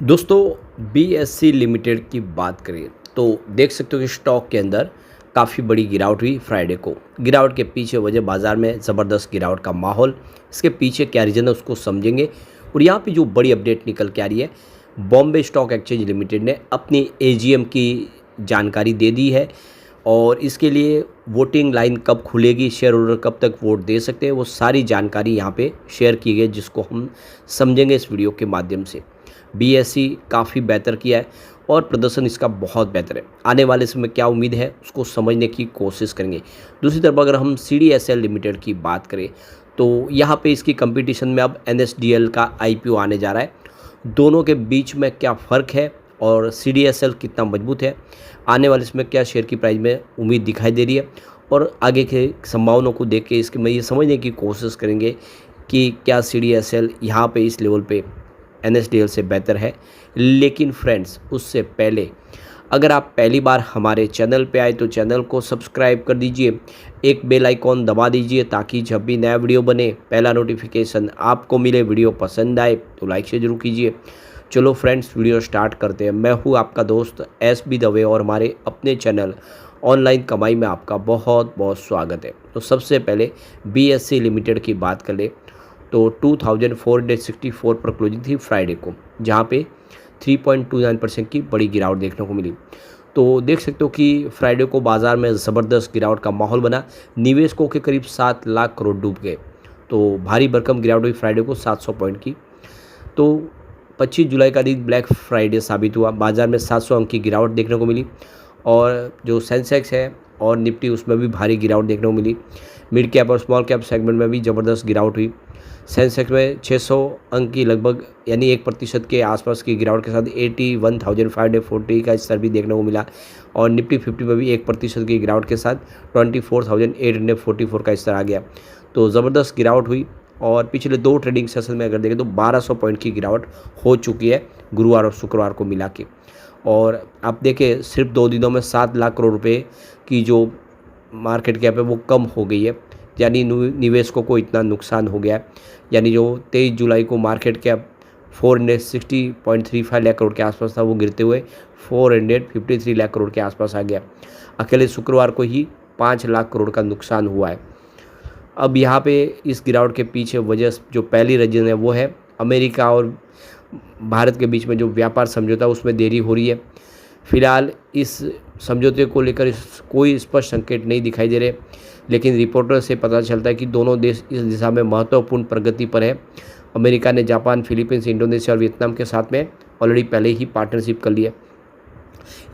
दोस्तों BSc limited की बात करें तो देख सकते हो कि स्टॉक के अंदर काफ़ी बड़ी गिरावट हुई फ्राइडे को। गिरावट के पीछे वजह बाज़ार में ज़बरदस्त गिरावट का माहौल, इसके पीछे क्या रीज़न है उसको समझेंगे। और यहाँ पे जो बड़ी अपडेट निकल के आ रही है, बॉम्बे स्टॉक एक्सचेंज लिमिटेड ने अपनी एजीएम की जानकारी दे दी है और इसके लिए वोटिंग लाइन कब खुलेगी, शेयर होल्डर कब तक वोट दे सकते हैं, वो सारी जानकारी यहाँ पे शेयर की गई जिसको हम समझेंगे इस वीडियो के माध्यम से। बीएससी काफ़ी बेहतर किया है और प्रदर्शन इसका बहुत बेहतर है। आने वाले समय में क्या उम्मीद है उसको समझने की कोशिश करेंगे। दूसरी तरफ अगर हम सीडीएसएल लिमिटेड की बात करें तो यहाँ पे इसकी कंपटीशन में अब एनएसडीएल का आईपीओ आने जा रहा है। दोनों के बीच में क्या फ़र्क है और सीडीएसएल कितना मजबूत है, आने वाले समय क्या शेयर की प्राइस में उम्मीद दिखाई दे रही है और आगे के संभावनाओं को देख के इसके में ये समझने की कोशिश करेंगे कि क्या सीडीएसएल यहाँ पे इस लेवल पे एनएसडीएल से बेहतर है। लेकिन फ्रेंड्स उससे पहले अगर आप पहली बार हमारे चैनल पे आए तो चैनल को सब्सक्राइब कर दीजिए, एक बेल आइकॉन दबा दीजिए ताकि जब भी नया वीडियो बने पहला नोटिफिकेशन आपको मिले। वीडियो पसंद आए तो लाइक से जरूर कीजिए। चलो फ्रेंड्स वीडियो स्टार्ट करते हैं। मैं हूँ आपका दोस्त एस बी दवे और हमारे अपने चैनल ऑनलाइन कमाई में आपका बहुत बहुत स्वागत है। तो सबसे पहले बीएससी लिमिटेड की बात कर ले तो 2464 पर क्लोजिंग थी फ्राइडे को, जहाँ पे 3.29% की बड़ी गिरावट देखने को मिली। तो देख सकते हो कि फ्राइडे को बाज़ार में ज़बरदस्त गिरावट का माहौल बना, निवेशकों के करीब 7 लाख करोड़ डूब गए। तो भारी भरकम गिरावट हुई फ्राइडे को 700 पॉइंट की। तो 25 जुलाई का दिन ब्लैक फ्राइडे साबित हुआ, बाज़ार में 700 अंक की गिरावट देखने को मिली और जो सेंसेक्स है और निफ्टी उसमें भी भारी गिरावट देखने को मिली। मिड कैप और स्मॉल कैप सेगमेंट में भी ज़बरदस्त गिरावट हुई। सेंसेक्स में 600 अंक की लगभग यानी 1% के आसपास की गिरावट के साथ 81,540 का स्तर भी देखने को मिला और निफ्टी 50 में भी 1% की गिरावट के साथ 24,844 का स्तर आ गया। तो ज़बरदस्त गिरावट हुई और पिछले 2 ट्रेडिंग सेशन में अगर देखें तो 1200 पॉइंट की गिरावट हो चुकी है गुरुवार और शुक्रवार को मिला के। और आप देखें सिर्फ 2 दिनों में 7 लाख करोड़ रुपए की जो मार्केट कैप है वो कम हो गई है, यानी निवेशकों को इतना नुकसान हो गया है। यानी जो 23 जुलाई को मार्केट कैप 460.35 लाख करोड़ के आसपास था वो गिरते हुए 453 लाख करोड़ के आसपास आ गया। अकेले शुक्रवार को ही 5 लाख करोड़ का नुकसान हुआ है। अब यहाँ पे इस गिरावट के पीछे वजह जो पहली रीजन है वो है अमेरिका और भारत के बीच में जो व्यापार समझौता उसमें देरी हो रही है। फिलहाल इस समझौते को लेकर कोई स्पष्ट संकेत नहीं दिखाई दे रहे, लेकिन रिपोर्टर से पता चलता है कि दोनों देश इस दिशा में महत्वपूर्ण प्रगति पर है। अमेरिका ने जापान, फिलीपींस, इंडोनेशिया और वियतनाम के साथ में ऑलरेडी पहले ही पार्टनरशिप कर ली है,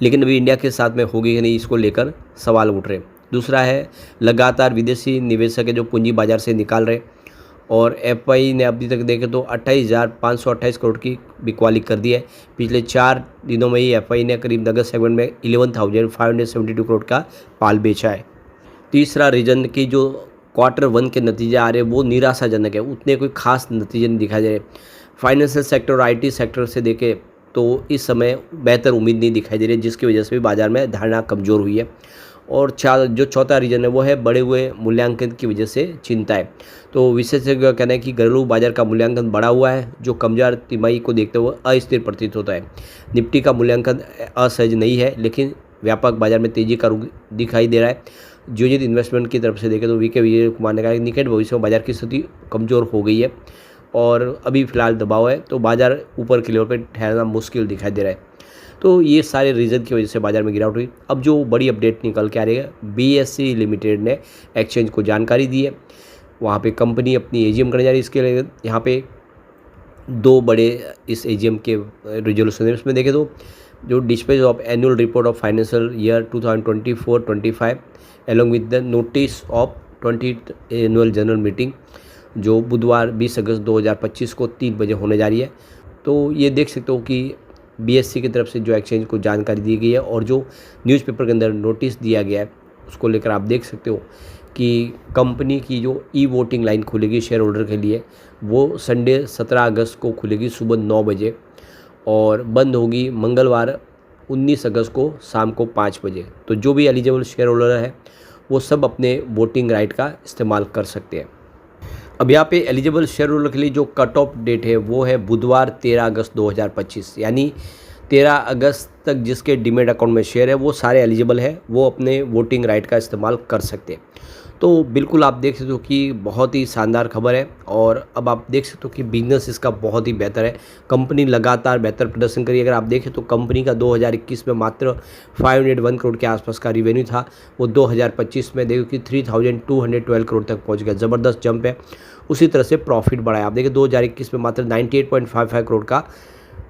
लेकिन अभी इंडिया के साथ में होगी कि नहीं इसको लेकर सवाल उठ रहे। दूसरा है लगातार विदेशी निवेशक है जो पूंजी बाजार से निकाल रहे और एफआई ने अभी तक देखें तो 28,528 करोड़ की बिकवाली कर दी है। पिछले 4 दिनों में ही एफआई ने करीब नगद सेगमेंट में 11,572 करोड़ का पाल बेचा है। तीसरा रीजन की जो Q1 के नतीजे आ रहे हैं वो निराशाजनक है, उतने कोई खास नतीजे नहीं दिखाई दे रहे। फाइनेंशियल सेक्टर और आईटी सेक्टर से देखें तो इस समय बेहतर उम्मीद नहीं दिखाई दे रही, जिसकी वजह से भी बाज़ार में धारणा कमज़ोर हुई है। और जो चौथा रीजन है वो है बढ़े हुए मूल्यांकन की वजह से चिंता है। तो विशेषज्ञ का कहना है कि घरेलू बाजार का मूल्यांकन बढ़ा हुआ है जो कमजोर तिमाही को देखते हुए अस्थिर प्रतीत होता है। निफ्टी का मूल्यांकन असहज नहीं है, लेकिन व्यापक बाजार में तेजी का रुख दिखाई दे रहा है। जियोजित इन्वेस्टमेंट की तरफ से देखें तो वीके विजय कुमार ने कहा कि निकट भविष्य में बाजार की स्थिति कमज़ोर हो गई है और अभी फिलहाल दबाव है, तो बाजार ऊपर के लेवल पर ठहरना मुश्किल दिखाई दे रहा है। तो ये सारे रीज़न की वजह से बाजार में गिरावट हुई। अब जो बड़ी अपडेट निकल के आ रही है, बीएससी लिमिटेड ने एक्सचेंज को जानकारी दी है, वहाँ पे कंपनी अपनी एजीएम करने जा रही है। इसके लिए यहाँ पे 2 बड़े इस एजीएम के रेजोल्यूशन है। उसमें देखें तो जो dispatch of annual report of financial year 2024-25 along with the notice of 20th annual general meeting जो बुधवार 20 अगस्त 2025 को 3 बजे होने जा रही है। तो ये देख सकते हो कि बीएससी की तरफ से जो एक्सचेंज को जानकारी दी गई है और जो न्यूज़पेपर के अंदर नोटिस दिया गया है उसको लेकर आप देख सकते हो कि कंपनी की जो ई वोटिंग लाइन खुलेगी शेयर होल्डर के लिए वो संडे 17 अगस्त को खुलेगी सुबह 9 बजे और बंद होगी मंगलवार 19 अगस्त को शाम को 5 बजे। तो जो भी एलिजिबल शेयर होल्डर है वो सब अपने वोटिंग राइट का इस्तेमाल कर सकते हैं। अब यहाँ पे एलिजिबल शेयर होल्डर के लिए जो कट ऑफ डेट है वो है बुधवार 13 अगस्त 2025, यानी 13 अगस्त तक जिसके डीमैट अकाउंट में शेयर है वो सारे एलिजिबल है, वो अपने वोटिंग राइट का इस्तेमाल कर सकते हैं। तो बिल्कुल आप देख सकते हो कि बहुत ही शानदार खबर है और अब आप देख सकते हो कि बिजनेस इसका बहुत ही बेहतर है। कंपनी लगातार बेहतर प्रदर्शन करी। अगर आप देखें तो कंपनी का 2021 में मात्र 501 करोड़ के आसपास का रिवेन्यू था, वो 2025 में देखो कि 3212 करोड़ तक पहुंच गया, ज़बरदस्त जंप है। उसी तरह से प्रॉफिट बढ़ा है। आप देखिए 2021 में मात्र 98.55 करोड़ का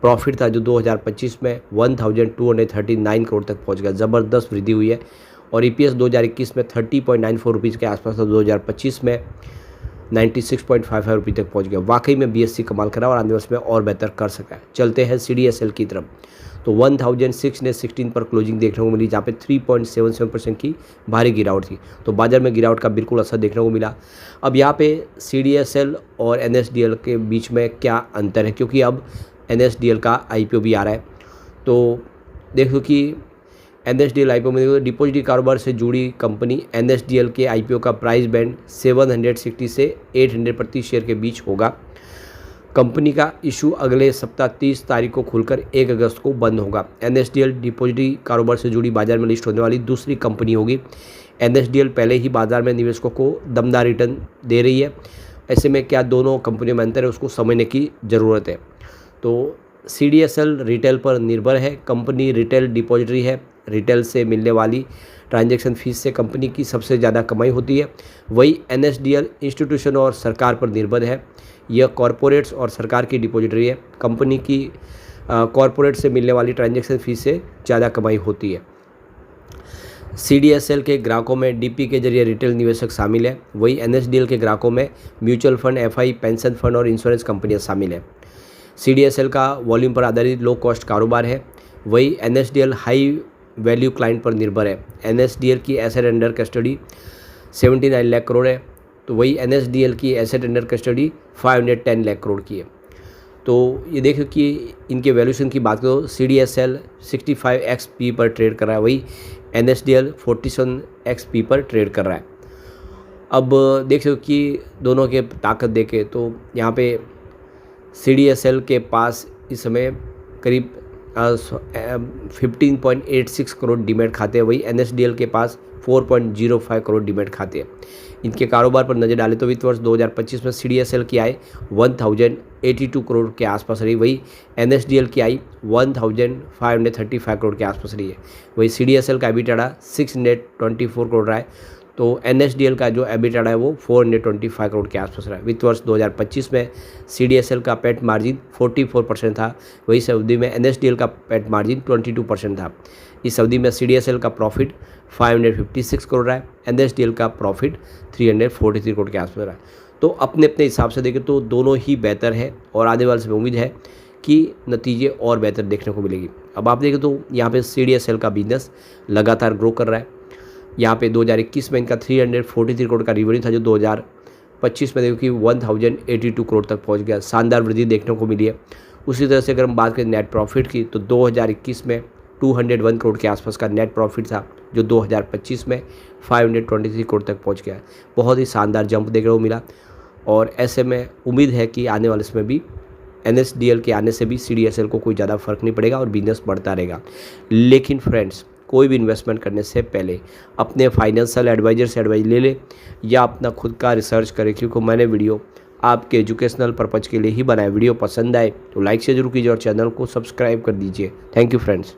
प्रॉफिट था, जो 2025 में 1239 करोड़ तक पहुंच गया, ज़बरदस्त वृद्धि हुई है। और ईपीएस 2021 में 30.94 रुपीज़ के आसपास था, 2025 में 96.55 रुपये तक पहुंच गया। वाकई में बीएससी कमाल करा और आने वर्ष में और बेहतर कर सका है। चलते हैं सीडीएसएल की तरफ। तो 1616 पर क्लोजिंग देखने को मिली, जहाँ पे 3.77% की भारी गिरावट थी। तो बाजार में गिरावट का बिल्कुल असर देखने को मिला। अब यहाँ पे सीडीएसएल और एनएसडीएल के बीच में क्या अंतर है, क्योंकि अब एनएसडीएल का आईपीओ भी आ रहा है। तो देखो कि एनएसडीएल आईपीओ में देखो डिपॉजिटरी कारोबार से जुड़ी कंपनी एनएसडीएल के आईपीओ का प्राइस बैंड 760 से 800 प्रति शेयर के बीच होगा। कंपनी का इशू अगले सप्ताह 30 तारीख को खुलकर 1 अगस्त को बंद होगा। एनएसडीएल डिपॉजिटरी कारोबार से जुड़ी बाजार में लिस्ट होने वाली दूसरी कंपनी होगी। एनएसडीएल पहले ही बाजार में निवेशकों को दमदार रिटर्न दे रही है। ऐसे में क्या दोनों कंपनियों में अंतर है, उसको समझने की ज़रूरत है। तो सीडीएसएल रिटेल पर निर्भर है। कंपनी रिटेल डिपॉजिटरी है। रिटेल से मिलने वाली ट्रांजैक्शन फीस से कंपनी की सबसे ज़्यादा कमाई होती है। वही एनएसडीएल इंस्टीट्यूशन और सरकार पर निर्भर है। यह कॉरपोरेट्स और सरकार की डिपॉजिटरी है। कंपनी की कॉरपोरेट से मिलने वाली ट्रांजैक्शन फीस से ज़्यादा कमाई होती है। सीडीएसएल के ग्राहकों में डीपी के जरिए रिटेल निवेशक शामिल है। वही एनएसडीएल के ग्राहकों में mutual fund, FI, pension fund और इंश्योरेंस कंपनियां शामिल है। सीडीएसएल का वॉल्यूम पर आधारित लो कॉस्ट कारोबार है। वही एनएसडीएल हाई वैल्यू क्लाइंट पर निर्भर है। एनएसडीएल की asset under custody 79 lakh crore है, तो वही एनएसडीएल की asset under custody 510 lakh crore की है। तो ये देखो कि इनके वैल्यूशन की बात करो, सीडीएसएल 65x पी पर ट्रेड कर रहा है, वही एनएसडीएल 47x पी पर ट्रेड कर रहा है। अब देख सकते हो कि दोनों के ताकत देखे तो यहाँ पे सीडीएसएल के पास इस समय करीब 15.86 करोड़ डीमैट खाते हैं। वही एनएसडीएल के पास 4.05 करोड़ डीमैट खाते हैं। इनके कारोबार पर नज़र डालें तो वित्त वर्ष 2025 में सीडीएसएल की आय 1082 करोड़ के आसपास रही। वही एनएसडीएल की आय 1535 करोड़ के आसपास रही है। वही सीडीएसएल का एबिटाडा 624 करोड़ रहा है, तो एनएसडीएल का जो एबिटाडा है वो 425 करोड़ के आसपास रहा है। वित्त वर्ष 2025 में सीडीएसएल का पैट मार्जिन 44% था। वही इस अवधि में एनएसडीएल का पैट मार्जिन 22% था। इस अवधि में सीडीएसएल का प्रॉफिट 556 करोड़ रहा है, एनएसडीएल का प्रॉफिट 343 करोड़ के आसपास रहा है। तो अपने अपने हिसाब से देखें तो दोनों ही बेहतर है और आने वाले समय उम्मीद है कि नतीजे और बेहतर देखने को मिलेगी। अब आप देखें तो यहाँ पे सीडीएसएल का बिजनेस लगातार ग्रो कर रहा है। यहाँ पे 2021 में इनका 343 करोड़ का रिवेन्यू था, जो 2025 में देखो कि 1082 करोड़ तक पहुँच गया, शानदार वृद्धि देखने को मिली है। उसी तरह से अगर हम बात करें नेट प्रॉफिट की तो 2021 में 201 करोड़ के आसपास का नेट प्रॉफिट था, जो 2025 में 523 करोड़ तक पहुँच गया। बहुत ही शानदार जंप देखने को मिला और ऐसे में उम्मीद है कि आने वाले समय भी एनएसडीएल के आने से भी सीडीएसएल को कोई ज़्यादा फर्क नहीं पड़ेगा और बिजनेस बढ़ता रहेगा। लेकिन फ्रेंड्स, कोई भी इन्वेस्टमेंट करने से पहले अपने फाइनेंशियल एडवाइजर से एडवाइस ले ले या अपना खुद का रिसर्च करें, क्योंकि मैंने वीडियो आपके एजुकेशनल पर्पज़ के लिए ही बनाया। वीडियो पसंद आए तो लाइक से जरूर कीजिए और चैनल को सब्सक्राइब कर दीजिए। Thank you friends.